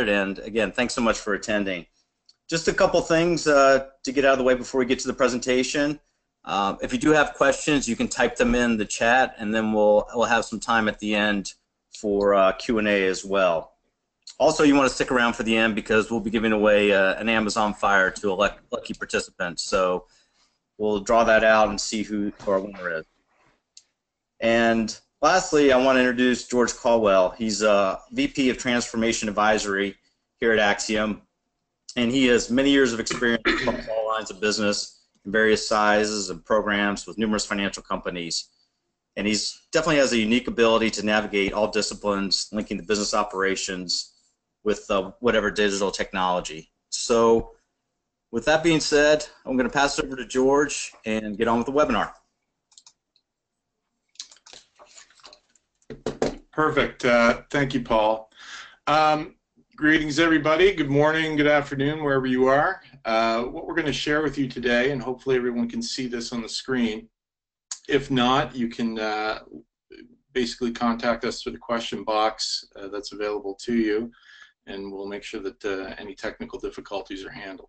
And again, thanks so much for attending. Just a couple things to get out of the way before we get to the presentation. If you do have questions, you can type them in the chat, and then we'll have some time at the end for Q&A as well. Also, you want to stick around for the end because we'll be giving away an Amazon Fire to a lucky participant. So we'll draw that out and see who our winner is. And lastly, I want to introduce George Colwell. He's a VP of Transformation Advisory here at Axxiome, and he has many years of experience across all lines of business in various sizes and programs with numerous financial companies. And he's definitely has a unique ability to navigate all disciplines, linking the business operations with whatever digital technology. So with that being said, I'm going to pass it over to George and get on with the webinar. Perfect. Thank you, Paul. Greetings, everybody. Good morning, good afternoon, wherever you are. What we're going to share with you today, and hopefully everyone can see this on the screen. If not, you can basically contact us through the question box that's available to you, and we'll make sure that any technical difficulties are handled.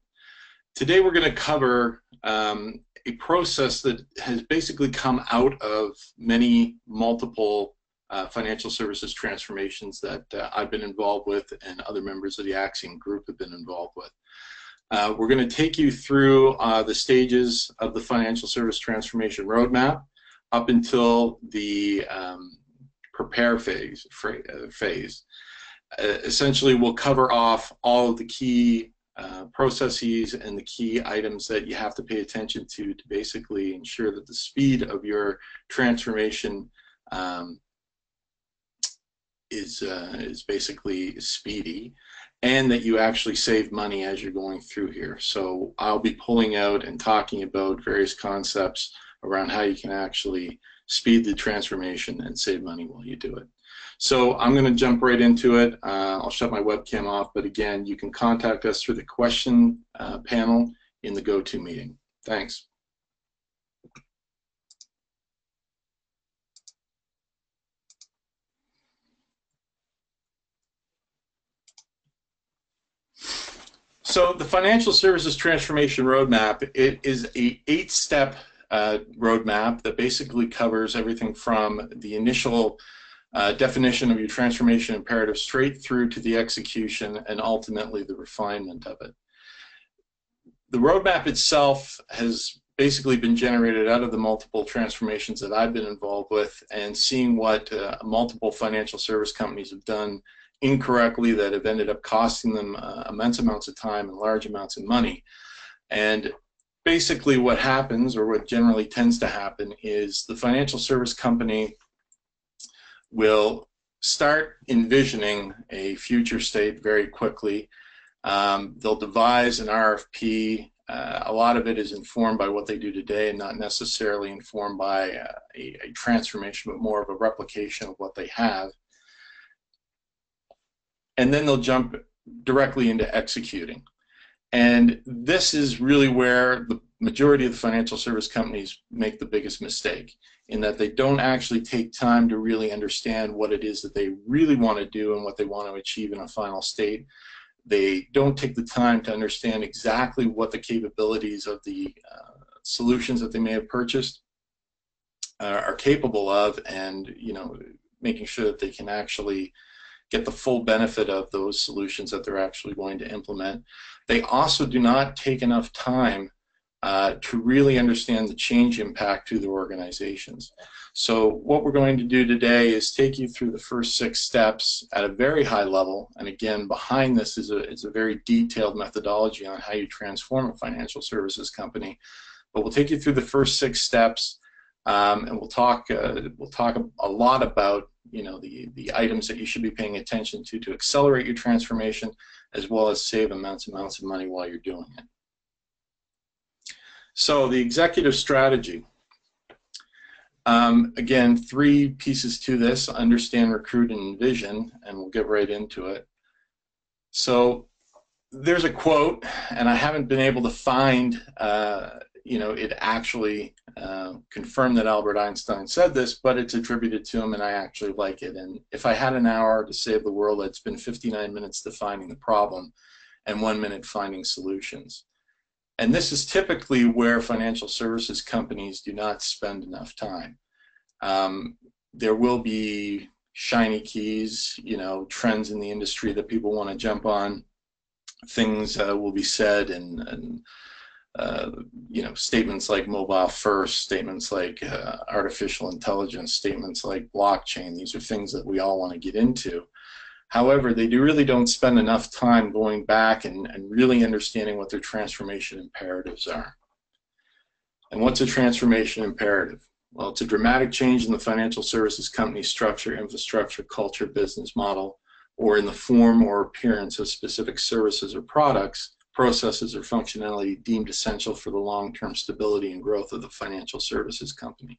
Today we're going to cover a process that has basically come out of many multiple financial services transformations that I've been involved with and other members of the Axxiome group have been involved with. We're going to take you through the stages of the financial service transformation roadmap up until the prepare phase. Essentially, we'll cover off all of the key processes and the key items that you have to pay attention to basically ensure that the speed of your transformation is basically speedy, and that you actually save money as you're going through here. So I'll be pulling out and talking about various concepts around how you can actually speed the transformation and save money while you do it. So I'm going to jump right into it. I'll shut my webcam off, but again, you can contact us through the question panel in the GoToMeeting. Thanks. So the Financial Services Transformation Roadmap, it is a 8-step roadmap that basically covers everything from the initial definition of your transformation imperative straight through to the execution and ultimately the refinement of it. The roadmap itself has basically been generated out of the multiple transformations that I've been involved with and seeing what multiple financial service companies have done incorrectly that have ended up costing them immense amounts of time and large amounts of money. And basically what happens, or what generally tends to happen, is the financial service company will start envisioning a future state very quickly. They'll devise an RFP. A lot of it is informed by what they do today and not necessarily informed by a transformation, but more of a replication of what they have. And then they'll jump directly into executing. And this is really where the majority of the financial service companies make the biggest mistake, in that they don't actually take time to really understand what it is that they really want to do and what they want to achieve in a final state. They don't take the time to understand exactly what the capabilities of the solutions that they may have purchased are capable of, and making sure that they can actually get the full benefit of those solutions that they're actually going to implement. They also do not take enough time to really understand the change impact to their organizations. So what we're going to do today is take you through the first 6 steps at a very high level, and again, behind this is a very detailed methodology on how you transform a financial services company. But we'll take you through the first 6 steps, and we'll talk a lot about the items that you should be paying attention to accelerate your transformation, as well as save immense amounts of money while you're doing it. So the executive strategy. Again, 3 pieces to this: understand, recruit, and envision, and we'll get right into it. So there's a quote, and I haven't been able to find it actually confirm that Albert Einstein said this, but it's attributed to him, and I actually like it. And if I had an hour to save the world, I'd spend 59 minutes defining the problem and 1 minute finding solutions. And this is typically where financial services companies do not spend enough time. There will be shiny keys, you know, trends in the industry that people want to jump on. Things will be said, and you know, statements like mobile first, statements like artificial intelligence, statements like blockchain. These are things that we all want to get into. However, they really don't spend enough time going back and really understanding what their transformation imperatives are. And what's a transformation imperative? Well, it's a dramatic change in the financial services company structure, infrastructure, culture, business model, or in the form or appearance of specific services or products, processes, or functionality deemed essential for the long-term stability and growth of the financial services company.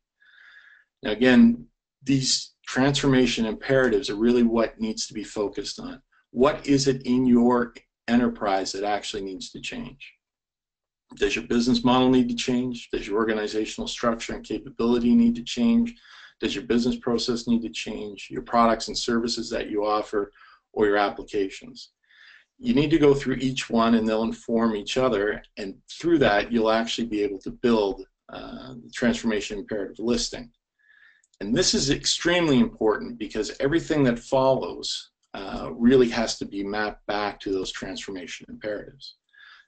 Now again, these transformation imperatives are really what needs to be focused on. What is it in your enterprise that actually needs to change? Does your business model need to change? Does your organizational structure and capability need to change? Does your business process need to change? Your products and services that you offer, or your applications? You need to go through each one, and they'll inform each other, and through that you'll actually be able to build the transformation imperative listing. And this is extremely important because everything that follows really has to be mapped back to those transformation imperatives.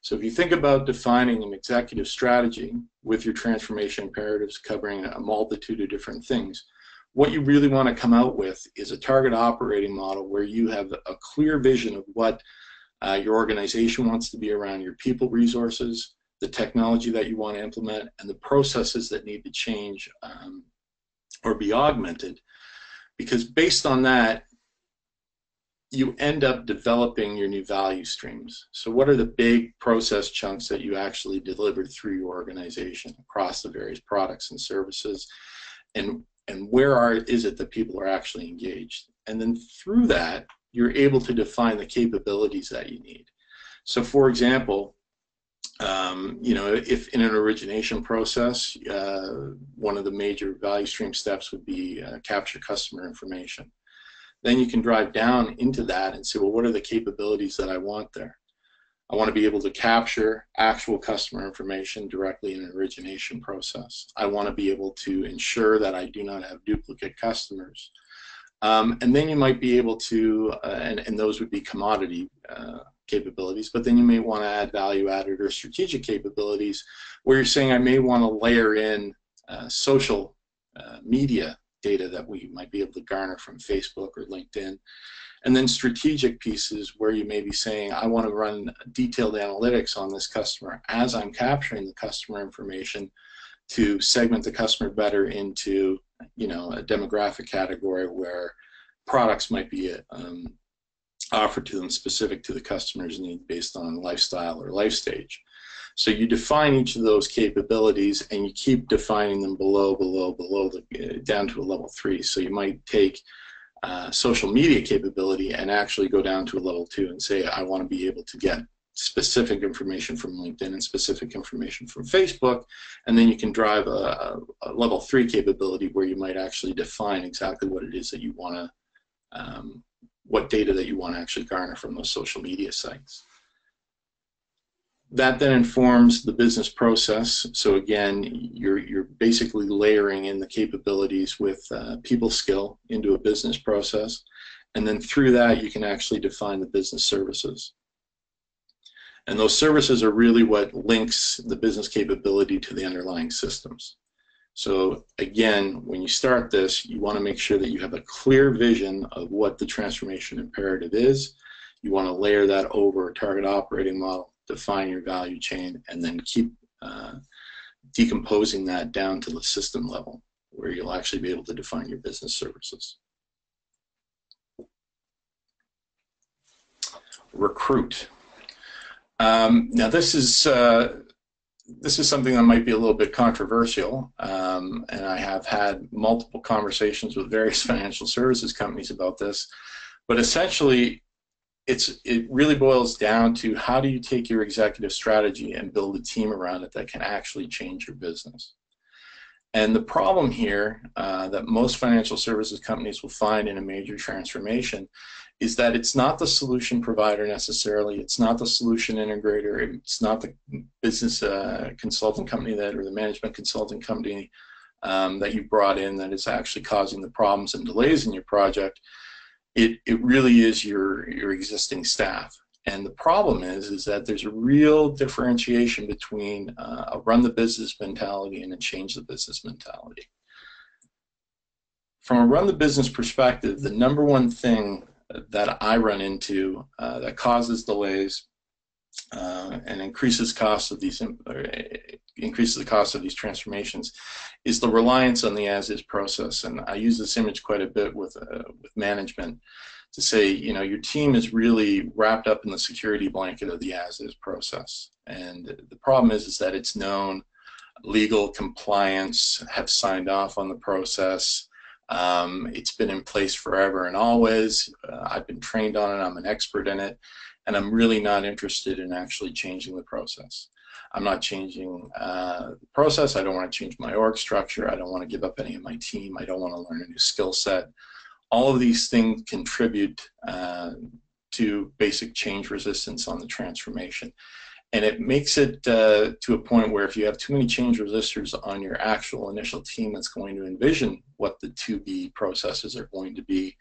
So if you think about defining an executive strategy with your transformation imperatives covering a multitude of different things, what you really want to come out with is a target operating model where you have a clear vision of what your organization wants to be around your people resources, the technology that you want to implement, and the processes that need to change or be augmented. Because based on that, you end up developing your new value streams. So what are the big process chunks that you actually delivered through your organization across the various products and services, and where is it that people are actually engaged? And then through that, you're able to define the capabilities that you need. So for example, you know, if in an origination process, one of the major value stream steps would be capture customer information. Then you can drive down into that and say, well, what are the capabilities that I want there? I want to be able to capture actual customer information directly in an origination process. I want to be able to ensure that I do not have duplicate customers. And then you might be able to, and those would be commodity capabilities, but then you may want to add value-added or strategic capabilities where you're saying I may want to layer in social media data that we might be able to garner from Facebook or LinkedIn. And then strategic pieces where you may be saying, I want to run detailed analytics on this customer as I'm capturing the customer information to segment the customer better into, you know, a demographic category where products might be offered to them specific to the customer's need based on lifestyle or life stage. So you define each of those capabilities and you keep defining them below, down to a level 3. So you might take social media capability and actually go down to a level 2 and say, I want to be able to get specific information from LinkedIn and specific information from Facebook, and then you can drive a level 3 capability where you might actually define exactly what it is that you want to, what data that you want to actually garner from those social media sites. That then informs the business process. So again, you're basically layering in the capabilities with people skill into a business process, and then through that you can actually define the business services. And those services are really what links the business capability to the underlying systems. So again, when you start this, you want to make sure that you have a clear vision of what the transformation imperative is. You want to layer that over a target operating model, define your value chain, and then keep decomposing that down to the system level where you'll actually be able to define your business services. Recruit. Now this is something that might be a little bit controversial, and I have had multiple conversations with various financial services companies about this, but essentially it really boils down to how do you take your executive strategy and build a team around it that can actually change your business. And the problem here that most financial services companies will find in a major transformation is that it's not the solution provider necessarily, it's not the solution integrator, it's not the business consulting company that, or the management consulting company that you brought in that is actually causing the problems and delays in your project. It really is your existing staff. And the problem is that there's a real differentiation between a run the business mentality and a change the business mentality. From a run the business perspective, the number one thing that I run into that causes delays and increases the cost of these transformations is the reliance on the as-is process. And I use this image quite a bit with management to say, you know, your team is really wrapped up in the security blanket of the as-is process. And the problem is that it's known, legal, compliance have signed off on the process. It's been in place forever and always. I've been trained on it, I'm an expert in it, and I'm really not interested in actually changing the process. I'm not changing the process. I don't want to change my org structure. I don't want to give up any of my team. I don't want to learn a new skill set. All of these things contribute to basic change resistance on the transformation. And it makes it to a point where if you have too many change resistors on your actual initial team that's going to envision what the to-be processes are going to be,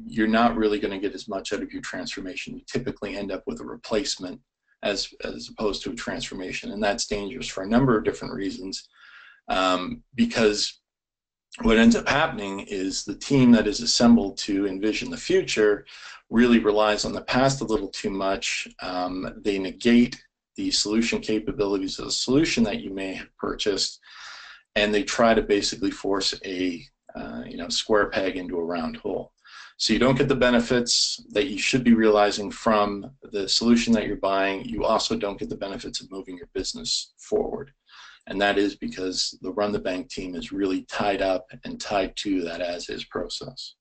you're not really going to get as much out of your transformation. You typically end up with a replacement as opposed to a transformation. And that's dangerous for a number of different reasons, because what ends up happening is the team that is assembled to envision the future really relies on the past a little too much. They negate the solution capabilities of the solution that you may have purchased, and they try to basically force a square peg into a round hole. So you don't get the benefits that you should be realizing from the solution that you're buying. You also don't get the benefits of moving your business forward. And that is because the run the bank team is really tied up and tied to that as-is process.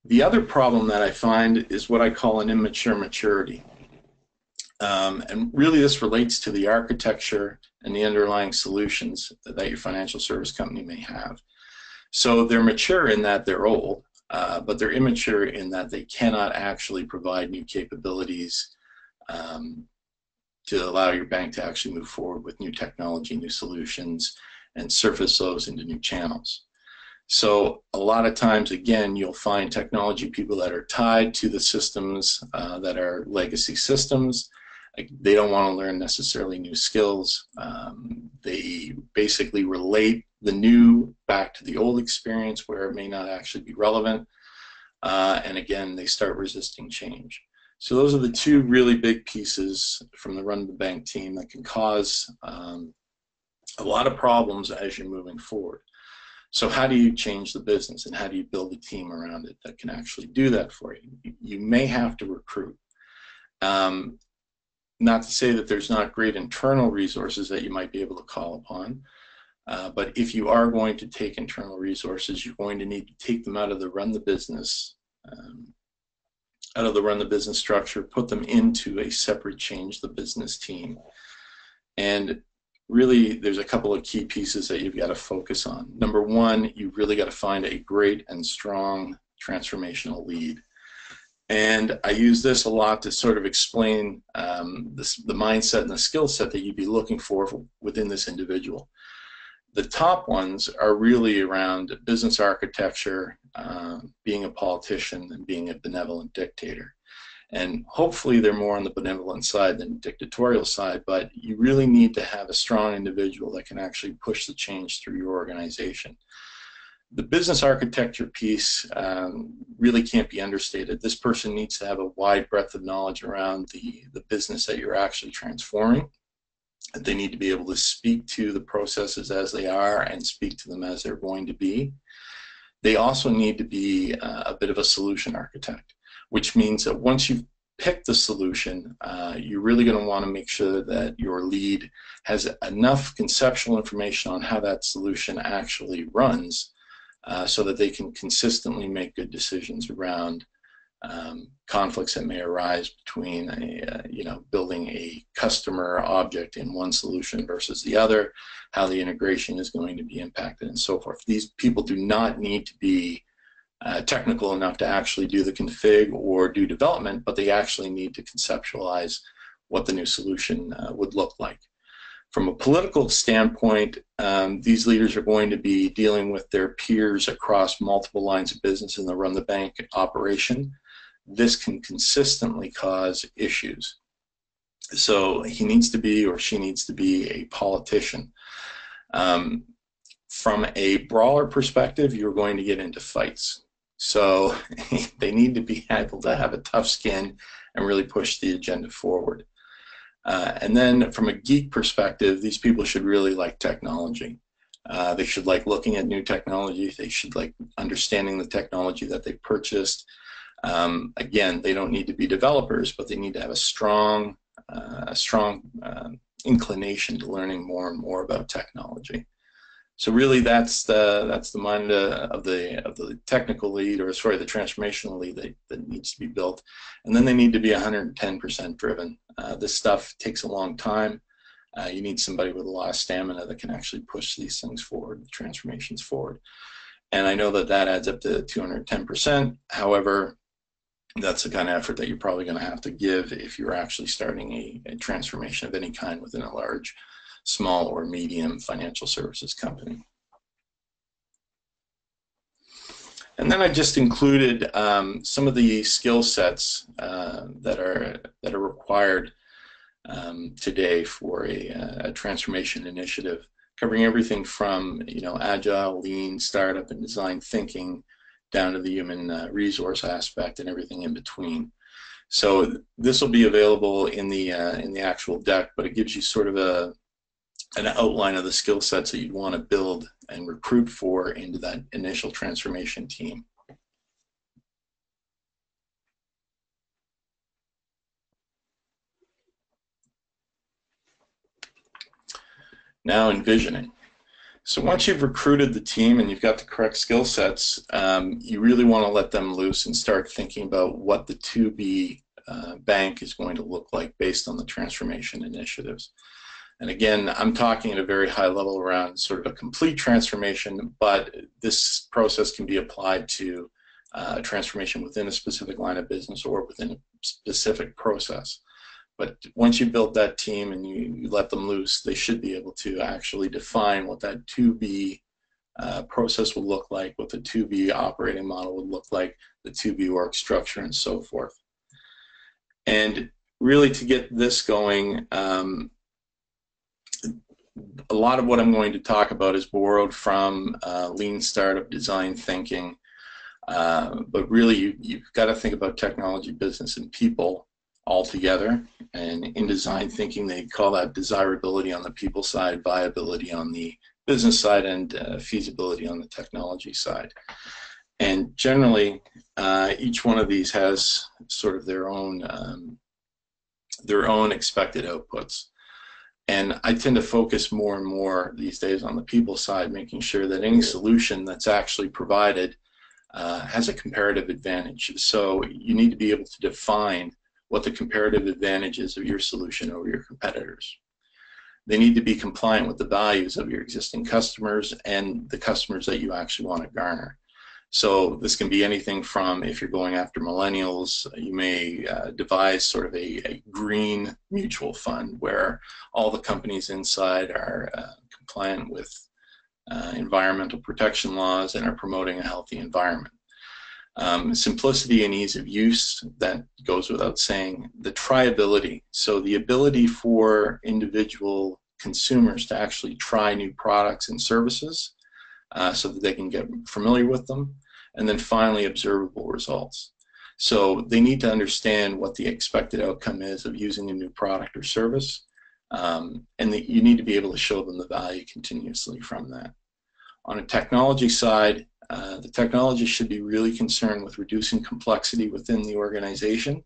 The other problem that I find is what I call an immature maturity. And really this relates to the architecture and the underlying solutions that your financial service company may have. So they're mature in that they're old, but they're immature in that they cannot actually provide new capabilities to allow your bank to actually move forward with new technology, new solutions, and surface those into new channels. So a lot of times, again, you'll find technology people that are tied to the systems that are legacy systems. They don't want to learn necessarily new skills. They basically relate the new back to the old experience where it may not actually be relevant. And again, they start resisting change. So those are the two really big pieces from the run the bank team that can cause a lot of problems as you're moving forward. So how do you change the business, and how do you build a team around it that can actually do that for you? You may have to recruit. Not to say that there's not great internal resources that you might be able to call upon, but if you are going to take internal resources, you're going to need to take them out of the run the business structure, put them into a separate change the business team. And really, there's a couple of key pieces that you've got to focus on. Number one, you've really got to find a great and strong transformational lead. And I use this a lot to sort of explain the mindset and the skill set that you'd be looking for within this individual. The top ones are really around business architecture, being a politician, and being a benevolent dictator. And hopefully they're more on the benevolent side than dictatorial side, but you really need to have a strong individual that can actually push the change through your organization. The business architecture piece really can't be understated. This person needs to have a wide breadth of knowledge around the business that you're actually transforming. They need to be able to speak to the processes as they are and speak to them as they're going to be. They also need to be a bit of a solution architect, which means that once you've picked the solution, you're really going to want to make sure that your lead has enough conceptual information on how that solution actually runs so that they can consistently make good decisions around conflicts that may arise between building a customer object in one solution versus the other, how the integration is going to be impacted, and so forth. These people do not need to be technical enough to actually do the config or do development, but they actually need to conceptualize what the new solution would look like. From a political standpoint, these leaders are going to be dealing with their peers across multiple lines of business in the run the bank operation. This can consistently cause issues. So he needs to be, or she needs to be, a politician. From a brawler perspective, you're going to get into fights. So they need to be able to have a tough skin and really push the agenda forward. And then from a geek perspective, these people should really like technology. They should like looking at new technology. They should like understanding the technology that they purchased. Again, they don't need to be developers, but they need to have a strong inclination to learning more and more about technology. So really, that's the mind of the technical lead, or sorry, the transformational lead that needs to be built. And then they need to be 110% driven. This stuff takes a long time. You need somebody with a lot of stamina that can actually push these things forward, the transformations forward. And I know that that adds up to 210%. However, that's the kind of effort that you're probably going to have to give if you're actually starting a transformation of any kind within a large, small, or medium financial services company. And then I just included some of the skill sets that are required today for a transformation initiative, covering everything from agile, lean, startup, and design thinking, down to the human resource aspect and everything in between. So this will be available in the actual deck, but it gives you sort of an outline of the skill sets that you'd want to build and recruit for into that initial transformation team. Now envisioning. So once you've recruited the team and you've got the correct skill sets, you really want to let them loose and start thinking about what the to-be bank is going to look like based on the transformation initiatives. And again, I'm talking at a very high level around sort of a complete transformation, but this process can be applied to transformation within a specific line of business or within a specific process. But once you build that team and you let them loose, they should be able to actually define what that to-be process will look like, what the to-be operating model would look like, the to-be org structure, and so forth. And really, to get this going, a lot of what I'm going to talk about is borrowed from lean startup design thinking, but really you've got to think about technology, business, and people all together. And in design thinking, they call that desirability on the people side, viability on the business side, and feasibility on the technology side. And generally, each one of these has sort of their own expected outputs. And I tend to focus more and more these days on the people side, making sure that any solution that's actually provided has a comparative advantage. So you need to be able to define what the comparative advantage is of your solution over your competitors. They need to be compliant with the values of your existing customers and the customers that you actually want to garner. So this can be anything from, if you're going after millennials, you may devise sort of a green mutual fund where all the companies inside are compliant with environmental protection laws and are promoting a healthy environment. Simplicity and ease of use, that goes without saying. The triability, so the ability for individual consumers to actually try new products and services so that they can get familiar with them. And then finally, observable results. So they need to understand what the expected outcome is of using a new product or service, and you need to be able to show them the value continuously from that. On a technology side, the technology should be really concerned with reducing complexity within the organization,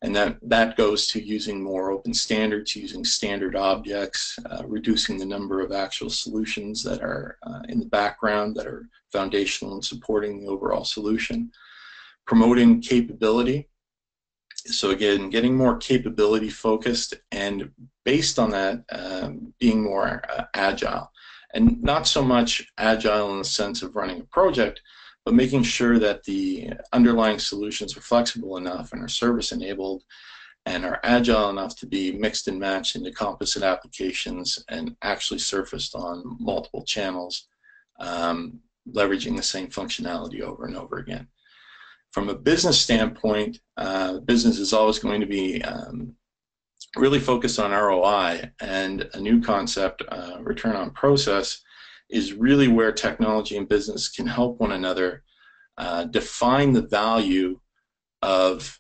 and that goes to using more open standards, using standard objects, reducing the number of actual solutions that are in the background that are foundational in supporting the overall solution. promoting capability. So again, getting more capability focused, and based on that, being more agile. And not so much agile in the sense of running a project, but making sure that the underlying solutions are flexible enough and are service enabled and are agile enough to be mixed and matched into composite applications and actually surfaced on multiple channels, leveraging the same functionality over and over again. From a business standpoint, business is always going to be really focused on ROI, and a new concept, return on process, is really where technology and business can help one another define the value of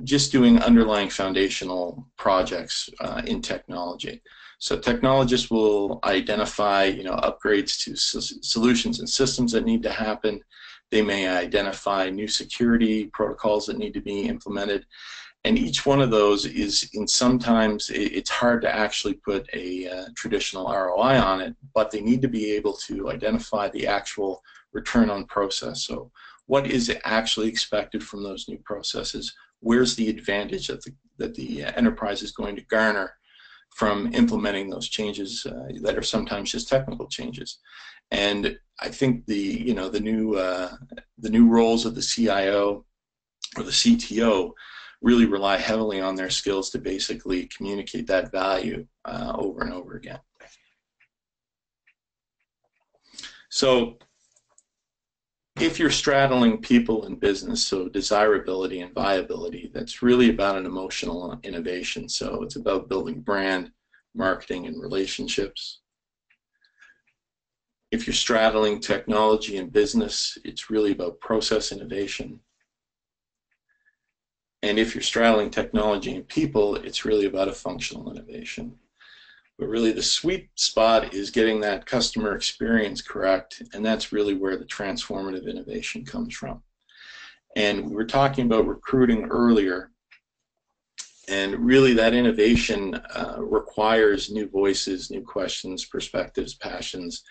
just doing underlying foundational projects in technology. So technologists will identify, upgrades to solutions and systems that need to happen. They may identify new security protocols that need to be implemented. And each one of those is, sometimes it's hard to actually put a traditional ROI on it, but they need to be able to identify the actual return on process. So what is actually expected from those new processes? Where's the advantage that the enterprise is going to garner from implementing those changes that are sometimes just technical changes? And I think the new roles of the CIO or the CTO really rely heavily on their skills to basically communicate that value over and over again. So if you're straddling people and business, so desirability and viability, that's really about an emotional innovation. So it's about building brand, marketing, and relationships. If you're straddling technology and business, it's really about process innovation. And if you're straddling technology and people, it's really about a functional innovation. But really the sweet spot is getting that customer experience correct, and that's really where the transformative innovation comes from. And we were talking about recruiting earlier, and really that innovation requires new voices, new questions, perspectives, passions,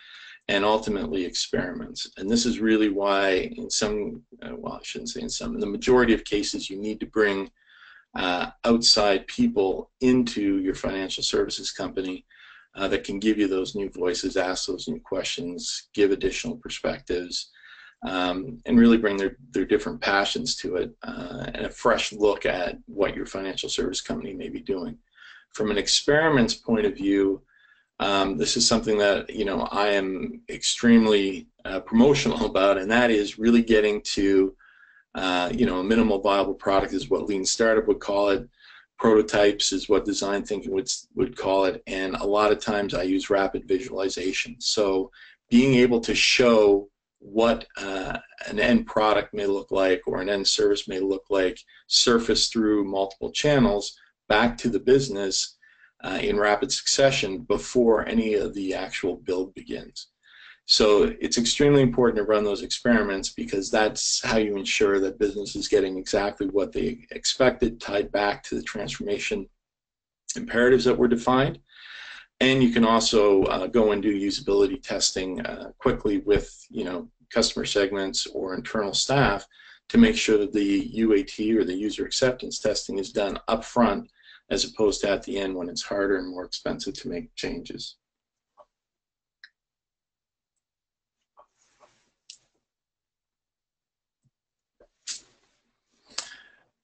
and ultimately experiments. And this is really why in some, well, I shouldn't say in some, in the majority of cases you need to bring outside people into your financial services company that can give you those new voices, ask those new questions, give additional perspectives, and really bring their different passions to it and a fresh look at what your financial service company may be doing. From an experiments point of view, this is something that I am extremely promotional about, and that is really getting to a minimal viable product is what Lean Startup would call it. Prototypes is what design thinking would call it, and a lot of times I use rapid visualization. So being able to show what an end product may look like or an end service may look like, surface through multiple channels back to the business in rapid succession before any of the actual build begins. So it's extremely important to run those experiments, because that's how you ensure that business is getting exactly what they expected, tied back to the transformation imperatives that were defined. And you can also go and do usability testing quickly with customer segments or internal staff to make sure that the UAT or the user acceptance testing is done up front, as opposed to at the end when it's harder and more expensive to make changes.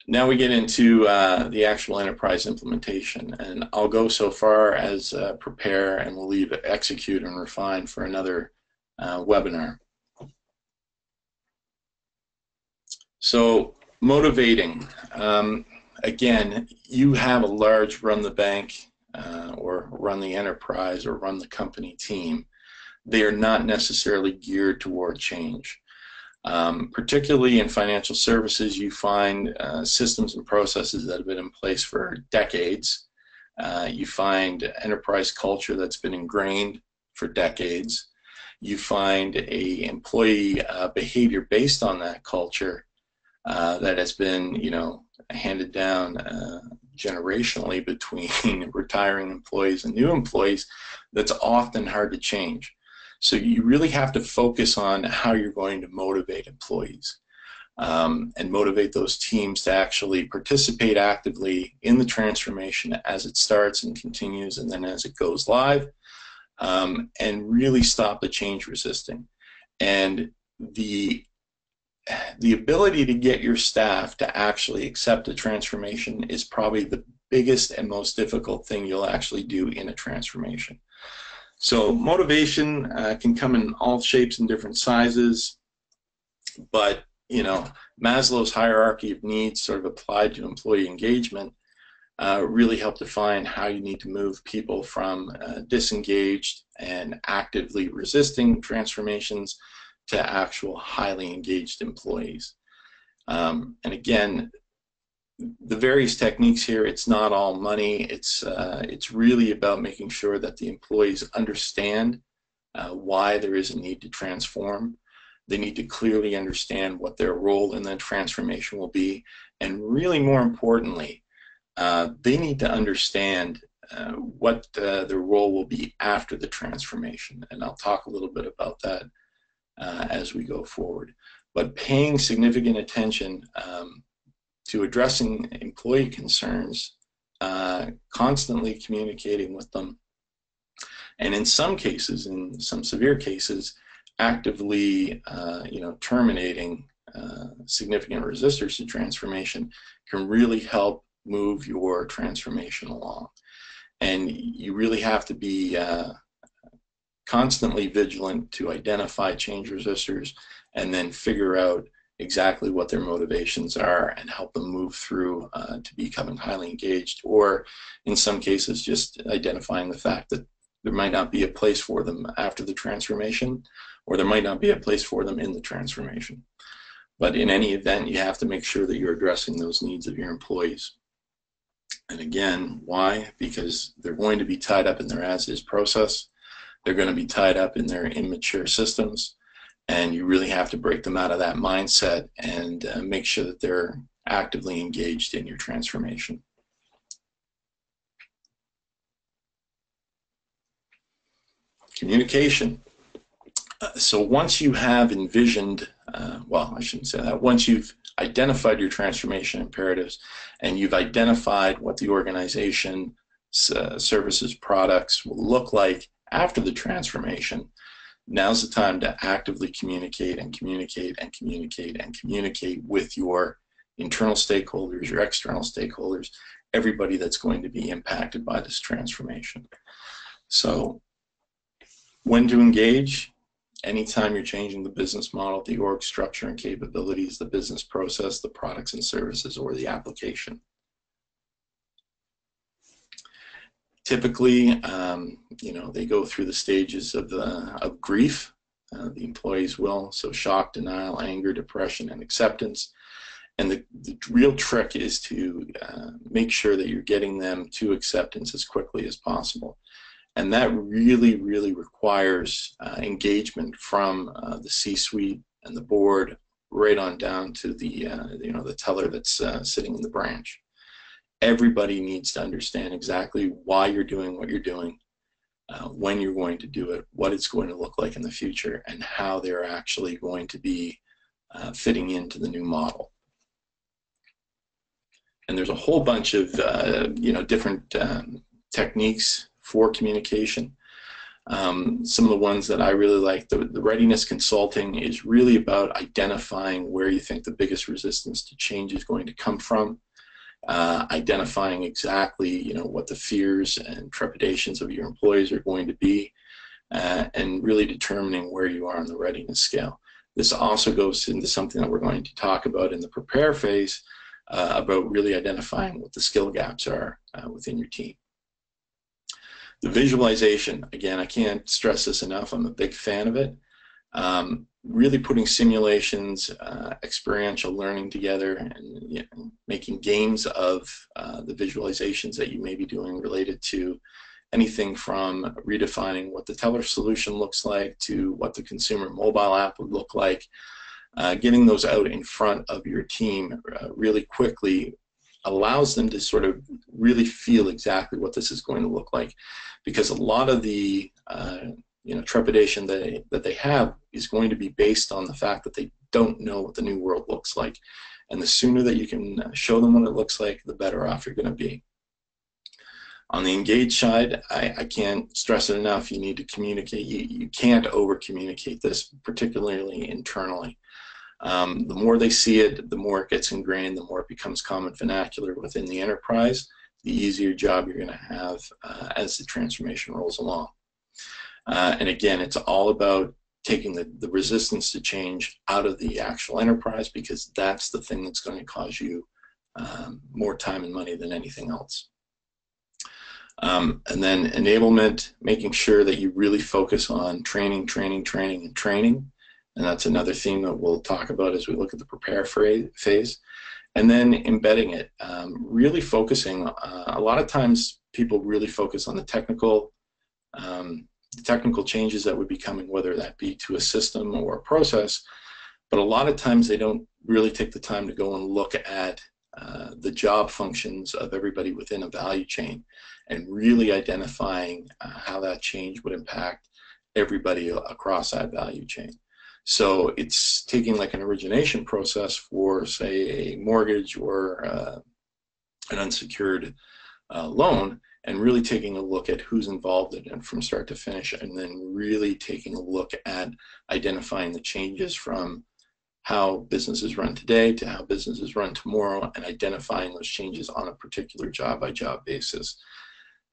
Now we get into the actual enterprise implementation, and I'll go so far as prepare, and we'll leave execute and refine for another webinar. So motivating. Again, you have a large run the bank or run the enterprise or run the company team. They are not necessarily geared toward change. Particularly in financial services, you find systems and processes that have been in place for decades. You find enterprise culture that's been ingrained for decades. You find a employee behavior based on that culture that has been, handed down generationally between retiring employees and new employees, that's often hard to change. So you really have to focus on how you're going to motivate employees. and motivate those teams to actually participate actively in the transformation as it starts and continues, and then as it goes live, and really stop the change resisting. And the ability to get your staff to actually accept a transformation is probably the biggest and most difficult thing you'll actually do in a transformation. So motivation can come in all shapes and different sizes, but Maslow's hierarchy of needs sort of applied to employee engagement really help define how you need to move people from disengaged and actively resisting transformations to actual highly engaged employees. And again, the various techniques here, it's not all money. It's really about making sure that the employees understand why there is a need to transform. They need to clearly understand what their role in that transformation will be, and really more importantly, they need to understand what their role will be after the transformation. And I'll talk a little bit about that as we go forward. But paying significant attention to addressing employee concerns, constantly communicating with them, and in some cases, in some severe cases, actively terminating significant resistors to transformation can really help move your transformation along. And you really have to be constantly vigilant to identify change resistors and then figure out exactly what their motivations are and help them move through to becoming highly engaged, or in some cases just identifying the fact that there might not be a place for them after the transformation, or there might not be a place for them in the transformation. But in any event, you have to make sure that you're addressing those needs of your employees. And again, why? Because they're going to be tied up in their as-is process. They're going to be tied up in their immature systems, and you really have to break them out of that mindset and make sure that they're actively engaged in your transformation. Communication. So once you have envisioned, well, I shouldn't say that, once you've identified your transformation imperatives and you've identified what the organization's services, products will look like after the transformation, now's the time to actively communicate and communicate and communicate and communicate with your internal stakeholders, your external stakeholders, everybody that's going to be impacted by this transformation. So when to engage? Anytime you're changing the business model, the org structure and capabilities, the business process, the products and services, or the application. Typically, they go through the stages of grief. The employees will, so shock, denial, anger, depression, and acceptance. And the real trick is to make sure that you're getting them to acceptance as quickly as possible. And that really, really requires engagement from the C-suite and the board, right on down to the the teller that's sitting in the branch. Everybody needs to understand exactly why you're doing what you're doing, when you're going to do it, what it's going to look like in the future, and how they're actually going to be fitting into the new model. And there's a whole bunch of different techniques for communication. Some of the ones that I really like, the readiness consulting is really about identifying where you think the biggest resistance to change is going to come from, identifying exactly what the fears and trepidations of your employees are going to be, and really determining where you are on the readiness scale. This also goes into something that we're going to talk about in the prepare phase, about really identifying what the skill gaps are within your team. The visualization, again, I can't stress this enough. I'm a big fan of it. Really putting simulations, experiential learning together, and making games of the visualizations that you may be doing related to anything from redefining what the teller solution looks like to what the consumer mobile app would look like. Getting those out in front of your team really quickly allows them to sort of really feel exactly what this is going to look like, because a lot of the trepidation that they have is going to be based on the fact that they don't know what the new world looks like. And the sooner that you can show them what it looks like, the better off you're going to be. On the engage side, I can't stress it enough. You need to communicate. You can't over-communicate this, particularly internally. The more they see it, the more it gets ingrained, the more it becomes common vernacular within the enterprise, the easier job you're going to have as the transformation rolls along. And again, it's all about taking the resistance to change out of the actual enterprise, because that's the thing that's going to cause you more time and money than anything else. And then enablement, making sure that you really focus on training, training, training, and training. And that's another theme that we'll talk about as we look at the prepare phase. And then embedding it, really focusing. A lot of times people really focus on the technical changes that would be coming, whether that be to a system or a process. But a lot of times they don't really take the time to go and look at the job functions of everybody within a value chain, and really identifying how that change would impact everybody across that value chain. So it's taking like an origination process for, say, a mortgage or an unsecured loan, and really taking a look at who's involved in it from start to finish, and then really taking a look at identifying the changes from how businesses run today to how businesses run tomorrow, and identifying those changes on a particular job-by-job basis.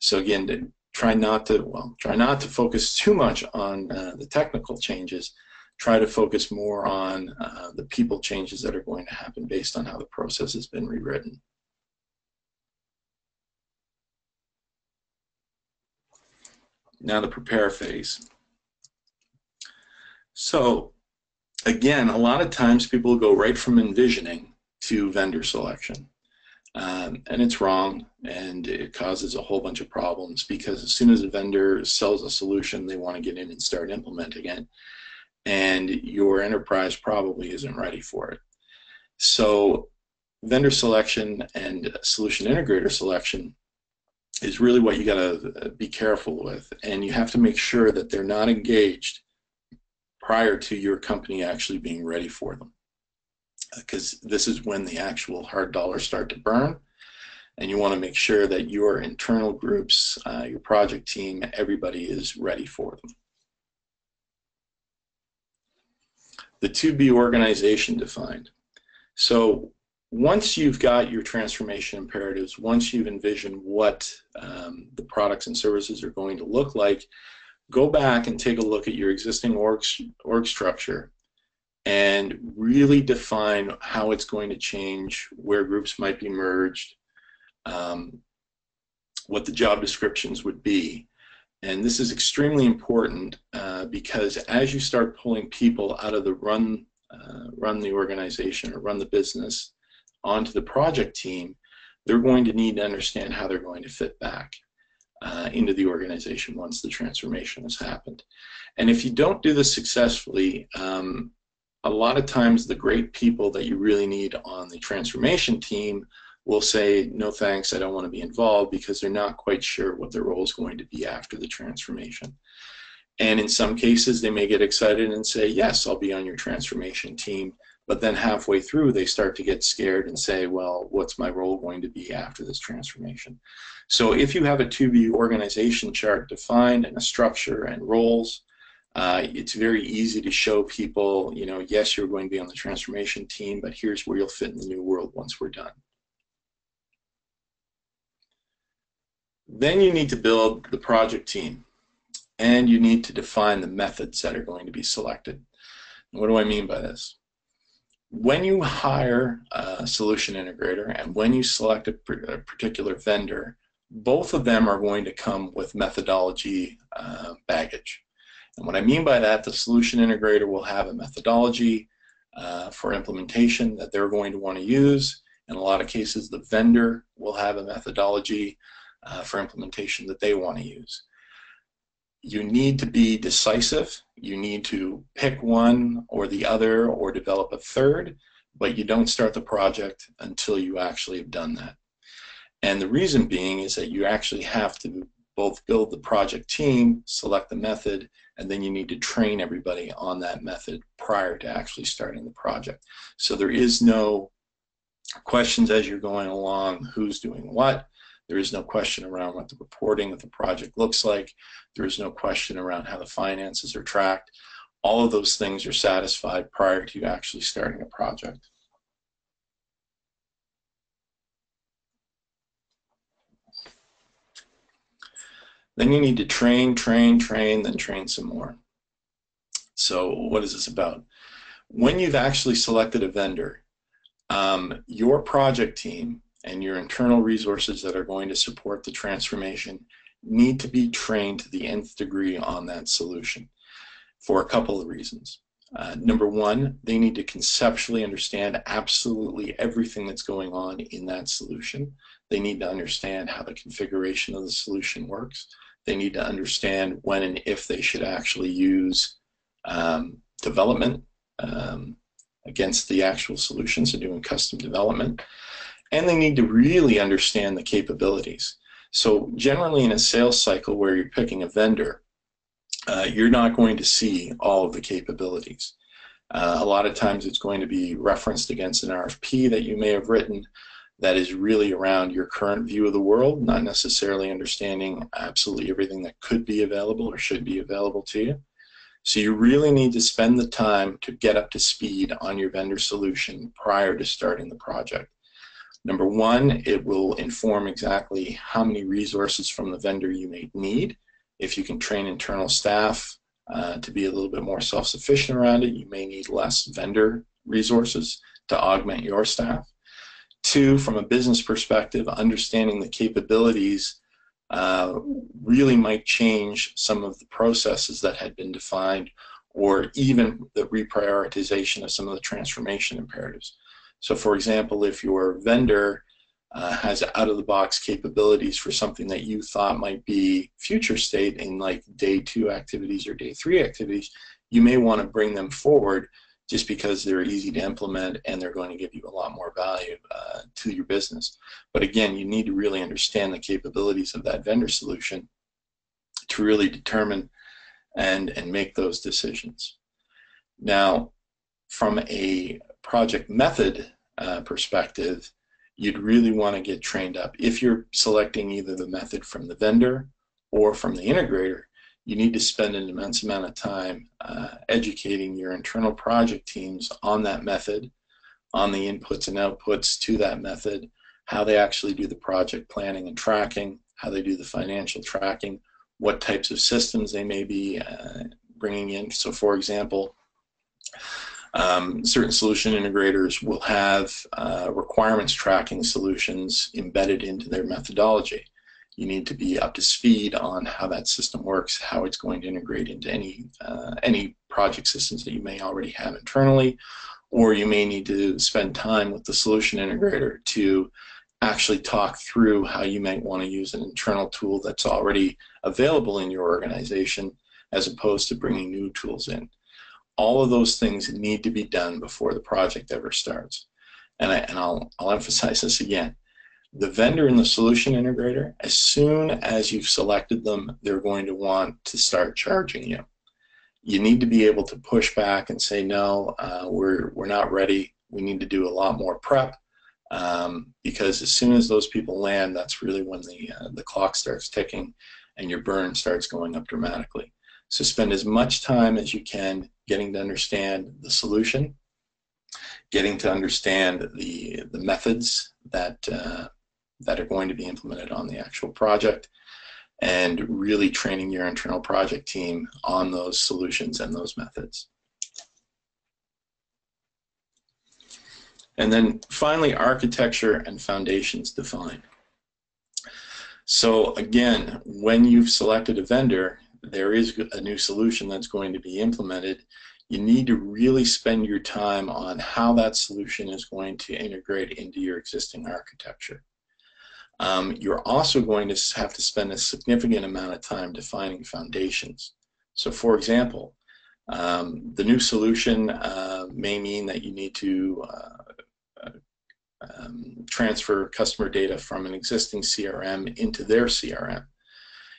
So again, try not to focus too much on the technical changes. Try to focus more on the people changes that are going to happen based on how the process has been rewritten. Now the prepare phase. So again, a lot of times people go right from envisioning to vendor selection. And it's wrong, and it causes a whole bunch of problems, because as soon as a vendor sells a solution, they want to get in and start implementing it. And your enterprise probably isn't ready for it. So vendor selection and solution integrator selection is really what you got to be careful with, and you have to make sure that they're not engaged prior to your company actually being ready for them, because this is when the actual hard dollars start to burn, and you want to make sure that your internal groups, your project team, everybody is ready for them. The to-be organization defined. So once you've got your transformation imperatives, once you've envisioned what the products and services are going to look like, go back and take a look at your existing org structure and really define how it's going to change, where groups might be merged, what the job descriptions would be. And this is extremely important because as you start pulling people out of the run the organization or run the business onto the project team, they're going to need to understand how they're going to fit back into the organization once the transformation has happened. And if you don't do this successfully, a lot of times the great people that you really need on the transformation team will say, no thanks, I don't want to be involved, because they're not quite sure what their role is going to be after the transformation. And in some cases they may get excited and say, yes, I'll be on your transformation team, but then halfway through they start to get scared and say, well, what's my role going to be after this transformation? So if you have a to-be organization chart defined and a structure and roles, it's very easy to show people, you know, yes, you're going to be on the transformation team, but here's where you'll fit in the new world once we're done. Then you need to build the project team, and you need to define the methods that are going to be selected. And what do I mean by this? When you hire a solution integrator and when you select a particular vendor, both of them are going to come with methodology baggage. And what I mean by that, the solution integrator will have a methodology for implementation that they're going to want to use. In a lot of cases, the vendor will have a methodology for implementation that they want to use. You need to be decisive. You need to pick one or the other or develop a third, but you don't start the project until you actually have done that. And the reason being is that you actually have to both build the project team, select the method, and then you need to train everybody on that method prior to actually starting the project. So there is no questions as you're going along, who's doing what. There is no question around what the reporting of the project looks like. There is no question around how the finances are tracked. All of those things are satisfied prior to you actually starting a project. Then you need to train, then train some more. So what is this about? When you've actually selected a vendor, your project team and your internal resources that are going to support the transformation need to be trained to the nth degree on that solution for a couple of reasons. Number one, they need to conceptually understand absolutely everything that's going on in that solution. They need to understand how the configuration of the solution works. They need to understand when and if they should actually use development against the actual solution, so doing custom development. And they need to really understand the capabilities. So generally in a sales cycle where you're picking a vendor, you're not going to see all of the capabilities. A lot of times it's going to be referenced against an RFP that you may have written that is really around your current view of the world, not necessarily understanding absolutely everything that could be available or should be available to you. So you really need to spend the time to get up to speed on your vendor solution prior to starting the project. Number one, it will inform exactly how many resources from the vendor you may need. If you can train internal staff to be a little bit more self-sufficient around it, you may need less vendor resources to augment your staff. Two, from a business perspective, understanding the capabilities really might change some of the processes that had been defined, or even the reprioritization of some of the transformation imperatives. So for example, if your vendor has out-of-the-box capabilities for something that you thought might be future state in like day 2 activities or day 3 activities, you may want to bring them forward just because they're easy to implement and they're going to give you a lot more value to your business. But again, you need to really understand the capabilities of that vendor solution to really determine and make those decisions. Now, from a project method perspective, you'd really want to get trained up. If you're selecting either the method from the vendor or from the integrator, you need to spend an immense amount of time educating your internal project teams on that method, on the inputs and outputs to that method, how they actually do the project planning and tracking, how they do the financial tracking, what types of systems they may be bringing in. So for example, certain solution integrators will have requirements tracking solutions embedded into their methodology. You need to be up to speed on how that system works, how it's going to integrate into any project systems that you may already have internally, or you may need to spend time with the solution integrator to actually talk through how you might want to use an internal tool that's already available in your organization as opposed to bringing new tools in. All of those things need to be done before the project ever starts. And I'll emphasize this again. The vendor and the solution integrator, as soon as you've selected them, they're going to want to start charging you. You need to be able to push back and say, no, we're not ready. We need to do a lot more prep, because as soon as those people land, that's really when the clock starts ticking and your burn starts going up dramatically. So spend as much time as you can getting to understand the solution, getting to understand the methods that are going to be implemented on the actual project, and really training your internal project team on those solutions and those methods. And then finally, architecture and foundations defined. So again, when you've selected a vendor, there is a new solution that's going to be implemented. You need to really spend your time on how that solution is going to integrate into your existing architecture. You're also going to have to spend a significant amount of time defining foundations. So for example, the new solution may mean that you need to transfer customer data from an existing CRM into their CRM.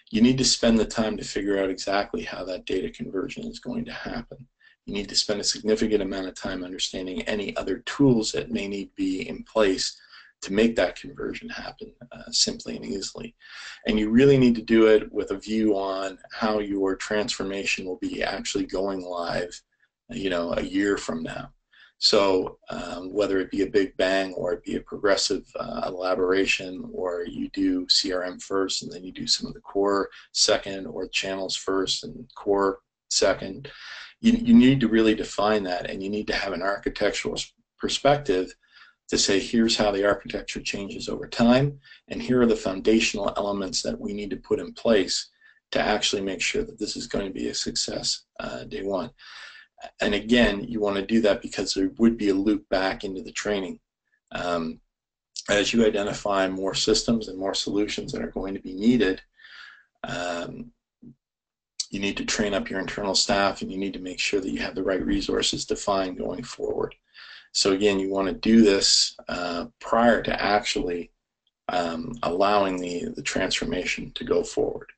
you need to spend the time to figure out exactly how that data conversion is going to happen. You need to spend a significant amount of time understanding any other tools that may need to be in place to make that conversion happen simply and easily. And you really need to do it with a view on how your transformation will be actually going live, you know, a year from now. So whether it be a big bang or it be a progressive elaboration, or you do CRM first and then you do some of the core second, or channels first and core second, you need to really define that, and you need to have an architectural perspective to say, here's how the architecture changes over time, and here are the foundational elements that we need to put in place to actually make sure that this is going to be a success day one. And again, you want to do that because there would be a loop back into the training. As you identify more systems and more solutions that are going to be needed, you need to train up your internal staff, and you need to make sure that you have the right resources defined going forward. So again, you want to do this prior to actually allowing the transformation to go forward.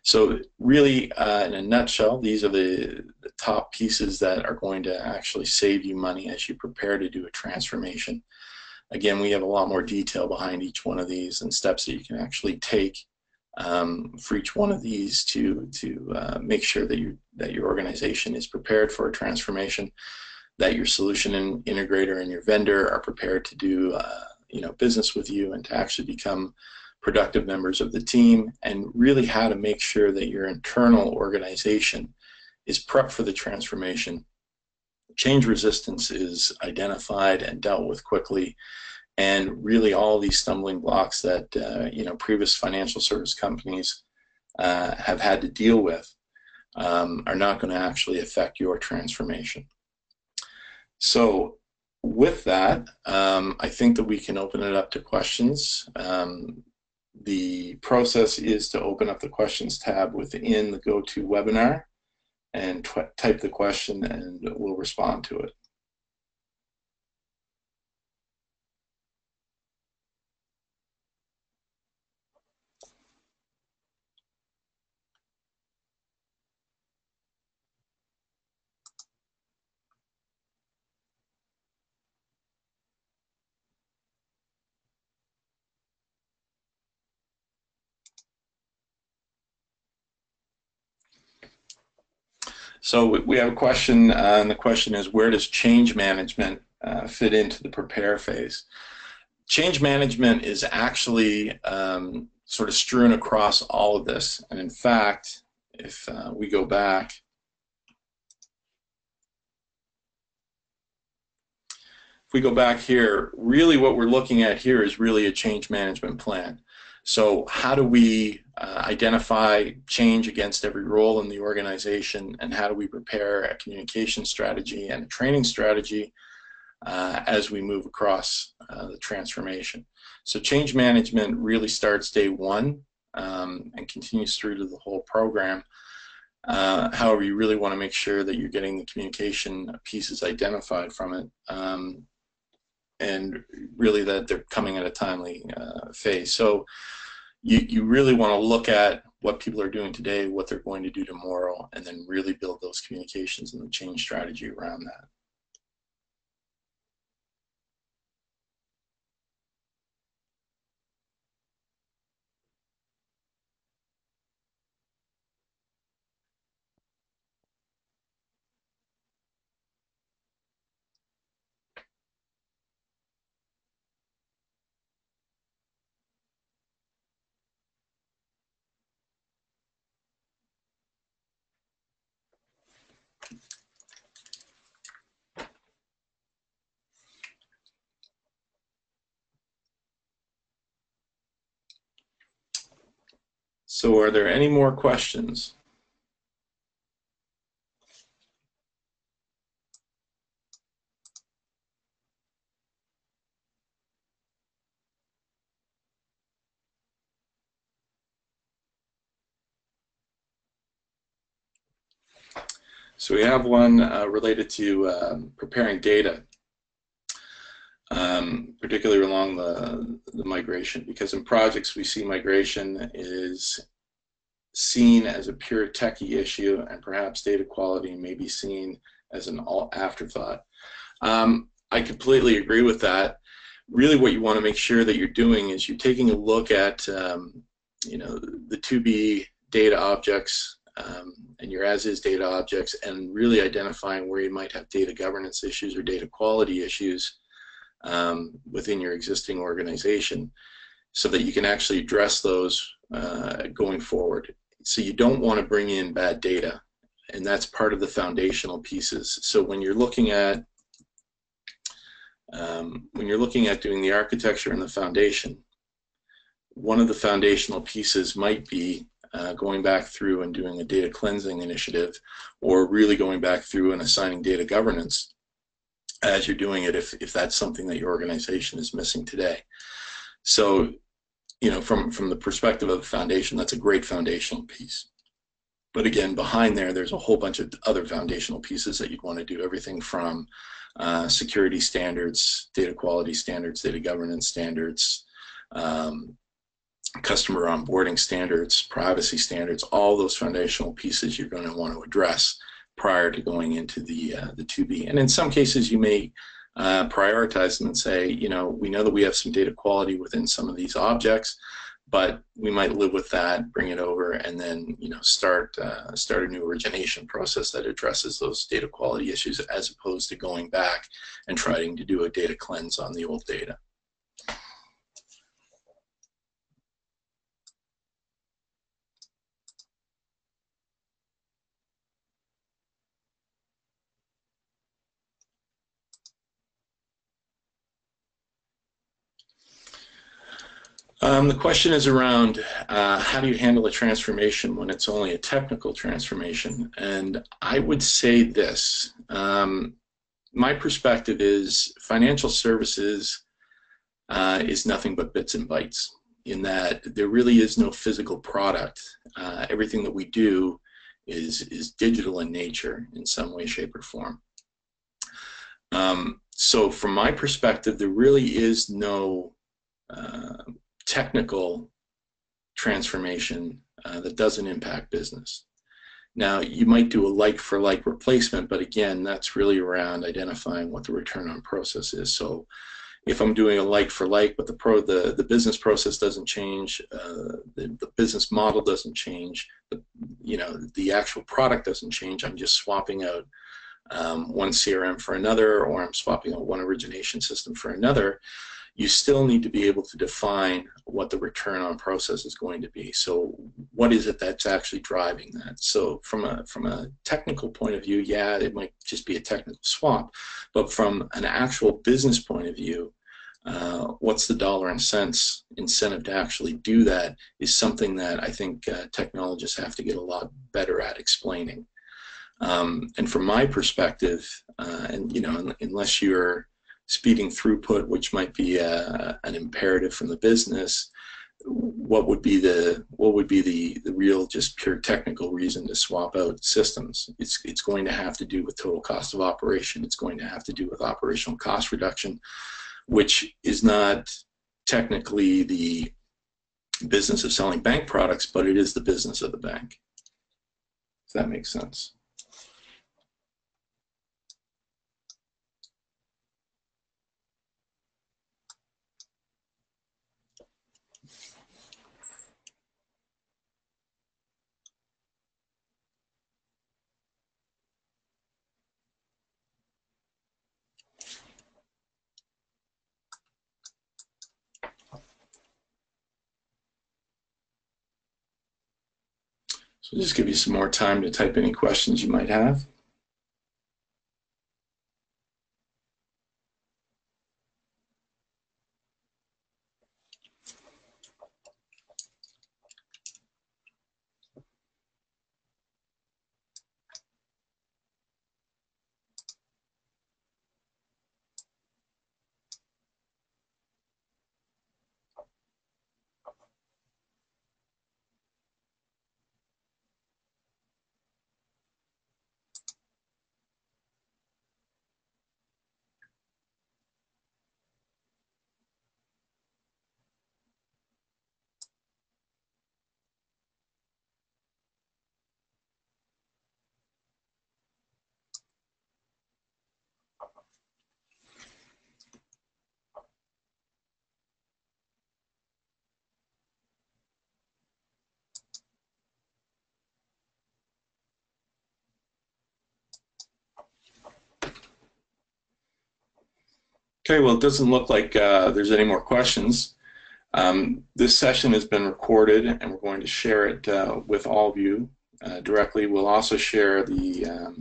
So really, in a nutshell, these are the top pieces that are going to actually save you money as you prepare to do a transformation. Again, we have a lot more detail behind each one of these and steps that you can actually take for each one of these to make sure that your organization is prepared for a transformation, that your solution integrator and your vendor are prepared to do business with you and to actually become productive members of the team, and really how to make sure that your internal organization is prepped for the transformation. Change resistance is identified and dealt with quickly, and really all these stumbling blocks that previous financial service companies have had to deal with are not going to actually affect your transformation. So with that, I think that we can open it up to questions. The process is to open up the questions tab within the GoToWebinar and type the question, and we'll respond to it. So we have a question, and the question is, where does change management fit into the prepare phase? Change management is actually sort of strewn across all of this, and in fact, if we go back, here, really what we're looking at here is really a change management plan. So how do we identify change against every role in the organization, and how do we prepare a communication strategy and a training strategy as we move across the transformation? So change management really starts day one and continues through to the whole program. However, you really want to make sure that you're getting the communication pieces identified from it, and really that they're coming at a timely phase. So you really want to look at what people are doing today, what they're going to do tomorrow, and then really build those communications and the change strategy around that. So are there any more questions? So we have one related to preparing data, particularly along the migration, because in projects we see migration is seen as a pure techie issue, and perhaps data quality may be seen as an afterthought. I completely agree with that. Really what you want to make sure that you're doing is you're taking a look at you know, the to-be data objects and your as-is data objects, and really identifying where you might have data governance issues or data quality issues within your existing organization, so that you can actually address those going forward. So you don't want to bring in bad data, and that's part of the foundational pieces. So when you're looking at doing the architecture and the foundation, one of the foundational pieces might be going back through and doing a data cleansing initiative, or really going back through and assigning data governance as you're doing it, if that's something that your organization is missing today. So, you know, from the perspective of the foundation, that's a great foundational piece. But again, behind there's a whole bunch of other foundational pieces that you'd want to do, everything from security standards, data quality standards, data governance standards, customer onboarding standards, privacy standards. All those foundational pieces you're going to want to address prior to going into the 2B. And in some cases, you may prioritize them and say, you know, we know that we have some data quality within some of these objects, but we might live with that, bring it over, and then, you know, start a new origination process that addresses those data quality issues, as opposed to going back and trying to do a data cleanse on the old data. The question is around how do you handle a transformation when it's only a technical transformation? And I would say this. My perspective is financial services is nothing but bits and bytes, in that there really is no physical product. Everything that we do is digital in nature in some way, shape, or form. So from my perspective, there really is no technical transformation that doesn't impact business. Now, you might do a like-for-like replacement, but again, that's really around identifying what the return on process is. So if I'm doing a like-for-like, but the business process doesn't change, the business model doesn't change, the actual product doesn't change, I'm just swapping out one CRM for another, or I'm swapping out one origination system for another, you still need to be able to define what the return on process is going to be. So what is it that's actually driving that? So from a technical point of view, yeah, it might just be a technical swap, but from an actual business point of view, what's the dollar and cents incentive to actually do that is something that I think technologists have to get a lot better at explaining. And from my perspective, and unless you're speeding throughput, which might be an imperative from the business, what would be the real, just pure technical reason to swap out systems? It's going to have to do with total cost of operation. It's going to have to do with operational cost reduction, which is not technically the business of selling bank products, but it is the business of the bank. If that makes sense. So just give you some more time to type any questions you might have. Okay, well, it doesn't look like there's any more questions. This session has been recorded, and we're going to share it with all of you directly. We'll also share the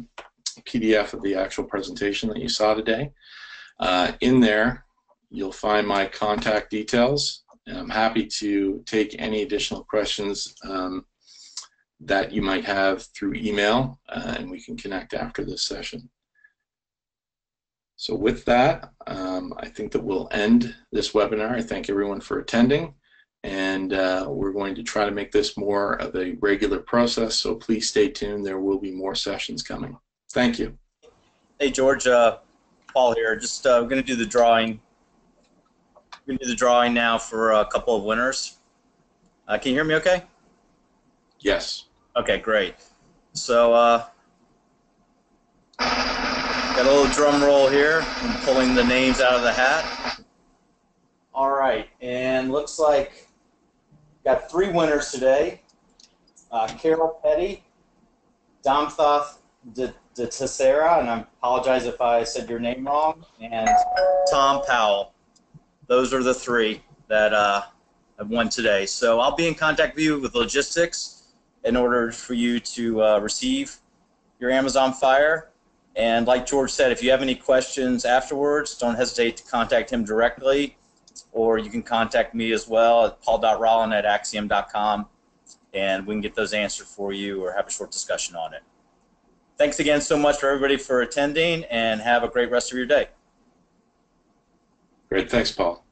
PDF of the actual presentation that you saw today. In there, you'll find my contact details, and I'm happy to take any additional questions that you might have through email, and we can connect after this session. So with that, I think that we'll end this webinar. I thank everyone for attending, and we're going to try to make this more of a regular process, so please stay tuned. There will be more sessions coming. Thank you. Hey, George, Paul here. Just we're going to do the drawing. We're going to do the drawing now for a couple of winners. Can you hear me okay? Yes. Okay, great. So got a little drum roll here. I'm pulling the names out of the hat. All right, and looks like got 3 winners today. Carol Petty, Damthoth de Tessera, and I apologize if I said your name wrong, and Tom Powell. Those are the 3 that have won today. So I'll be in contact with you with logistics in order for you to receive your Amazon Fire. And like George said, if you have any questions afterwards, don't hesitate to contact him directly, or you can contact me as well at paul.rollin@axxiome.com, and we can get those answered for you or have a short discussion on it. Thanks again so much for everybody for attending, and have a great rest of your day. Great. Thanks, Paul.